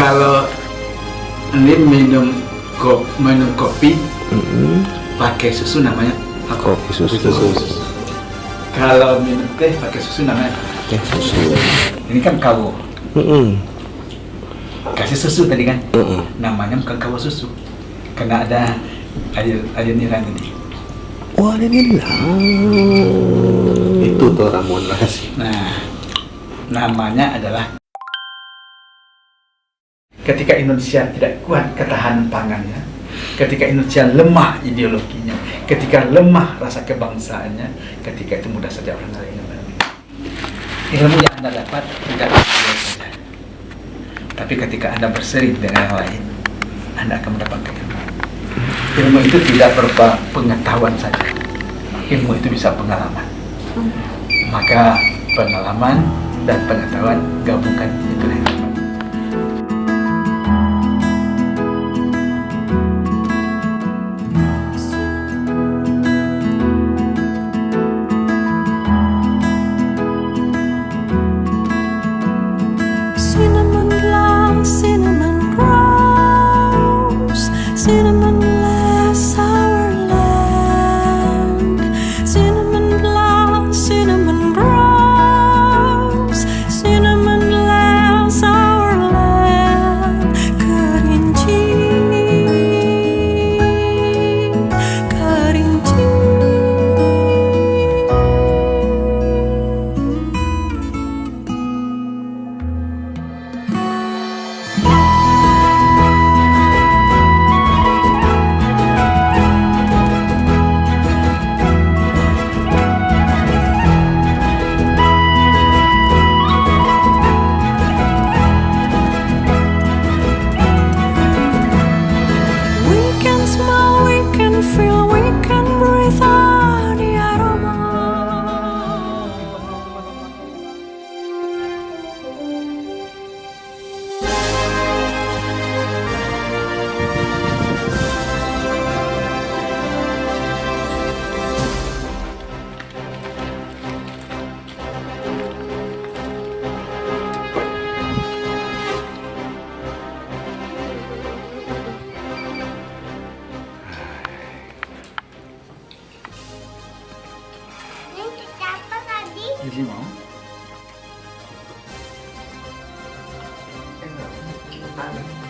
Kalau ini minum kopi pakai susu namanya apa? Kopi susu. Kalau minum teh pakai susu namanya Teh susu. ini kan kawo. Kasih susu tadi kan? Namanya bukan kawo susu. Karena ada air nira tadi. Wah, ini lah. Itu tuh ramuan rahasia. Nah, namanya adalah ketika Indonesia tidak kuat ketahanan pangannya, ketika Indonesia lemah ideologinya, ketika lemah rasa kebangsaannya, ketika itu mudah saja orang lain mengambil. Ilmu yang Anda dapat tidak berbeda saja. Tapi ketika Anda bersering dengan yang lain, Anda akan mendapatkan ilmu. Ilmu itu tidak berupa pengetahuan saja. Ilmu itu bisa pengalaman. Maka pengalaman dan pengetahuan gabungkan itu yang dapat. Cinnamon blonde, cinnamon grows, cinnamon bless our land. Cinnamon blonde, cinnamon grows, cinnamon bless our land. Kerinci, kerinci. We can smell, we can feel, we can breathe out the aroma. Jadi mau?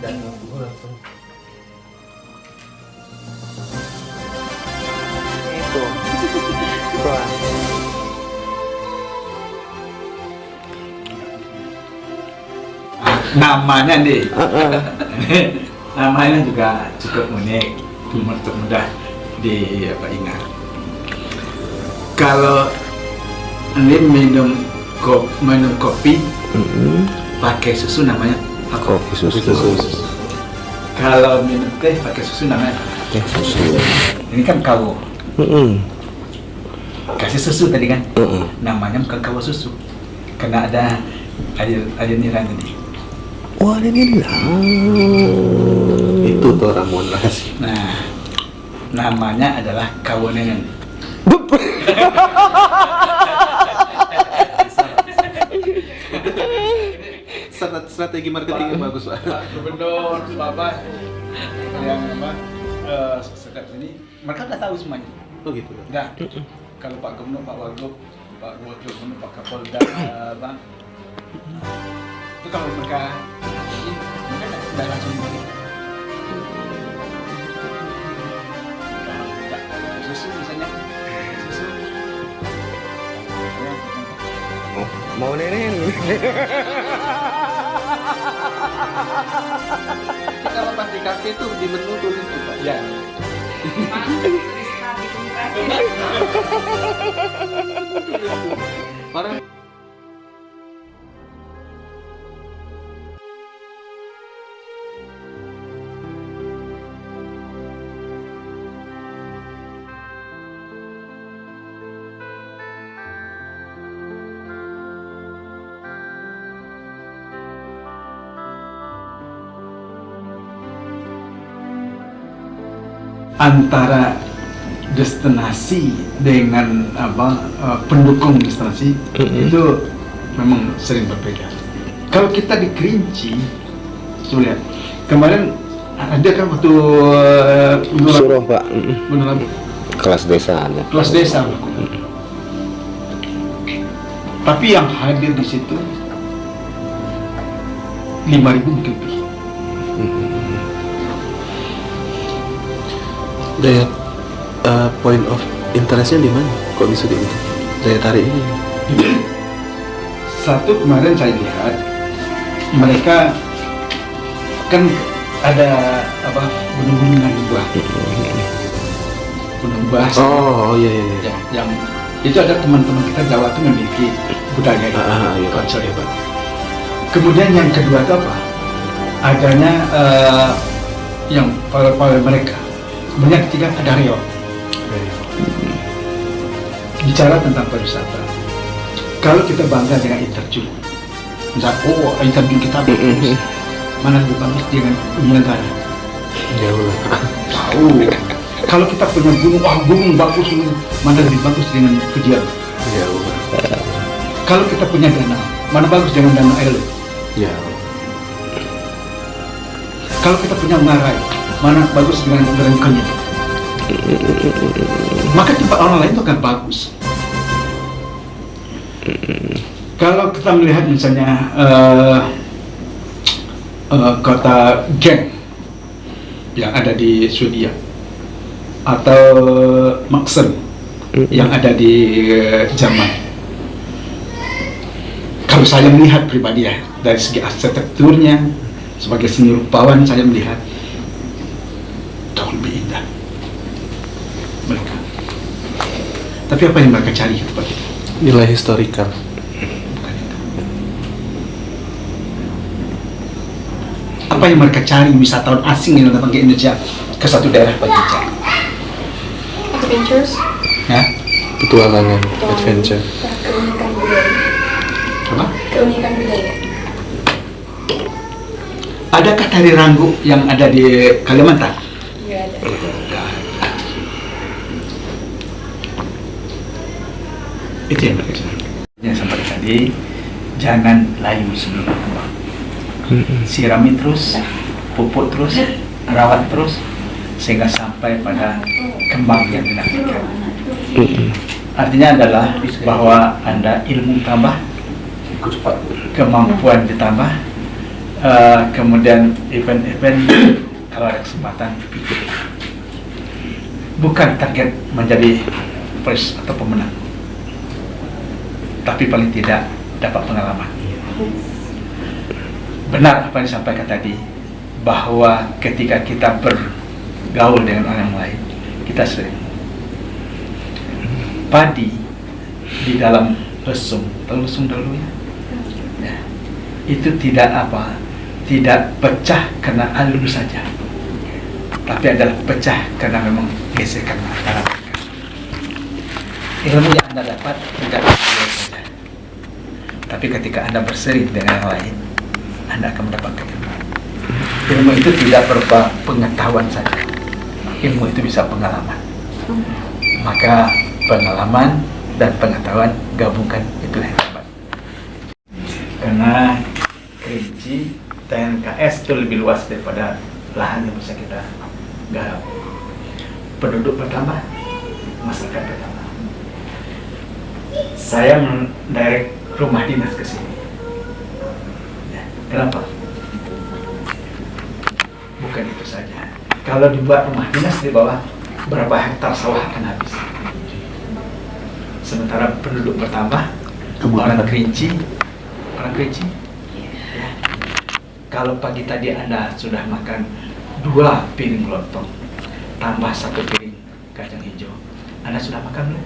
Dan gue langsung. Itu. Wah. Namanya nih, namanya juga cukup unik, mudah diingat. Kalau ini minum kopi pakai susu namanya apa? Kopi susu. Kalau minum teh pakai susu namanya Teh susu. ini kan kawo. Kasih susu tadi kan? Namanya bukan kawo susu. Karena ada air nira tadi. Wah, ini lah. Itu tuh ramuan rahasia. Nah, namanya adalah kawo nenen. Strategi marketing yang bagus, Pak. Gubernur, Bapak yang sekat ini, mereka udah tahu semuanya. Oh gitu. Nah, kalau Pak Gubernur, Pak Wagub, Pak Wakil Gubernur, Pak Kapolda, Bang, itu kalau mereka ini, mereka udah langsung begini. Kalau kita susu misalnya, susu. Oh, mau nenen. Kalau pas di kafe itu di menu tulis tuh, Pak. Ya. Orang antara destinasi dengan pendukung destinasi itu memang sering berbeda. Kalau kita di Kerinci Coba lihat. Kemarin ada kan waktu Suruh Pak. menurut Kelas desa ada. kelas desa. Tapi yang hadir di situ 5.000 mungkin lebih. Daya point of interestnya di mana? Kok bisa di daya tarik ini? Satu, kemarin saya lihat mereka kan ada apa, gunung-gunungan buah, gunung buah. Oh iya iya. Ya, yang itu ada teman-teman kita Jawa itu memiliki budaya itu, Iya. konsol hebat. Kemudian yang kedua itu apa? Adanya yang pawai mereka. Kemudian ketiga ada Rio. Bicara tentang pariwisata. Kalau kita bangga dengan air terjun, misal, oh air terjun kita bagus, mana lebih bagus dengan Nyelenggara? Jauh lah. Tahu. Kalau kita punya gunung, wah gunung bagus, mana lebih bagus dengan Fujian? Jauh lah. Kalau kita punya danau, mana bagus dengan danau air? Jauh. Kalau kita punya ngarai, mana bagus dengan Kenya? Maka tempat orang lain itu akan bagus. Kalau kita melihat misalnya kota Genk yang ada di Swedia atau Maxen yang ada di Jerman. Kalau saya melihat pribadi ya, dari segi arsitekturnya, sebagai seni rupawan saya melihat jauh lebih indah mereka. Tapi apa yang mereka cari di tempat itu? Nilai historikal. Bukan itu. Apa yang mereka cari wisatawan asing yang datang ke Indonesia ke satu daerah bagi cari? Adventures, Ya? Petualangan, adventure. keunikan budaya. Apa? Keunikan budaya. Adakah tari ranggu yang ada di Kalimantan? Iya ada. Itu yang mereka cari. Yang sampai tadi, jangan layu sebelum berkembang. Sirami terus, pupuk terus, rawat terus, sehingga sampai pada kembang yang dinantikan. Artinya adalah bahwa Anda ilmu tambah, kemampuan ditambah, kemudian event-event kalau ada kesempatan ikut. Bukan target menjadi first atau pemenang, tapi paling tidak dapat pengalaman. Benar apa yang disampaikan tadi, bahwa ketika kita bergaul dengan orang lain, kita sering padi di dalam lesung, tahu lesung dulu ya? Ya, itu tidak apa, tidak pecah karena alur saja, tapi adalah pecah karena memang gesekan antara mereka. Ilmu yang Anda dapat tidak alur saja, tapi ketika Anda bersering dengan yang lain, Anda akan mendapatkan ilmu. Ilmu itu tidak berupa pengetahuan saja, ilmu itu bisa pengalaman. Maka pengalaman dan pengetahuan gabungkan, itulah yang hebat. Karena Kerinci TNKS itu lebih luas daripada lahan yang bisa kita garap. Penduduk bertambah, masyarakat bertambah. Saya mendirect rumah dinas ke sini. Ya, kenapa? Bukan itu saja. Kalau dibuat rumah dinas di bawah, berapa hektar sawah akan habis. Sementara penduduk bertambah, orang Kerinci, ya. Kalau pagi tadi Anda sudah makan 2 piring lontong, tambah 1 piring kacang hijau, Anda sudah makan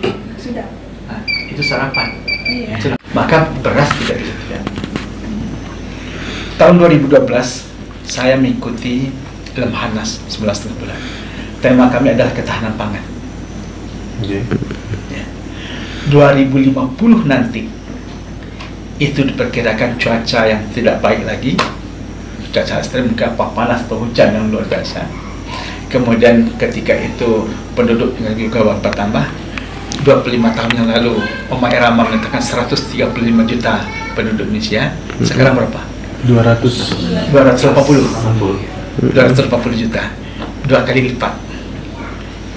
belum? Sudah. Nah, itu sarapan. Iya. Sudah. Maka beras tidak disediakan. Tahun 2012 saya mengikuti Lemhanas 11 bulan. Tema kami adalah ketahanan pangan. Iya. Ya. 2050 nanti itu diperkirakan cuaca yang tidak baik lagi, cuaca ekstrim, apa panas atau hujan yang luar biasa. Kemudian ketika itu penduduk juga bertambah. 25 tahun yang lalu Oma Irama mengatakan 135 juta penduduk Indonesia. Sekarang berapa? 200 280 juta, 2 kali lipat.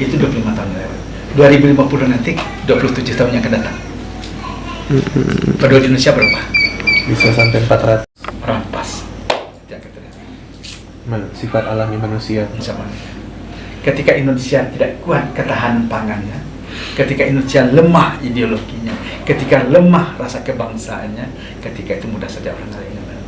Itu 25 tahun lewat. 2050 nanti 27 tahun yang akan datang. Penduduk Indonesia berapa? bisa sampai 400. Rampas. Tidak akan terjadi. Sifat alami manusia. Sama. Ketika Indonesia tidak kuat ketahanan pangannya, ketika Indonesia lemah ideologinya, ketika lemah rasa kebangsaannya, ketika itu mudah saja orang lain yang menang.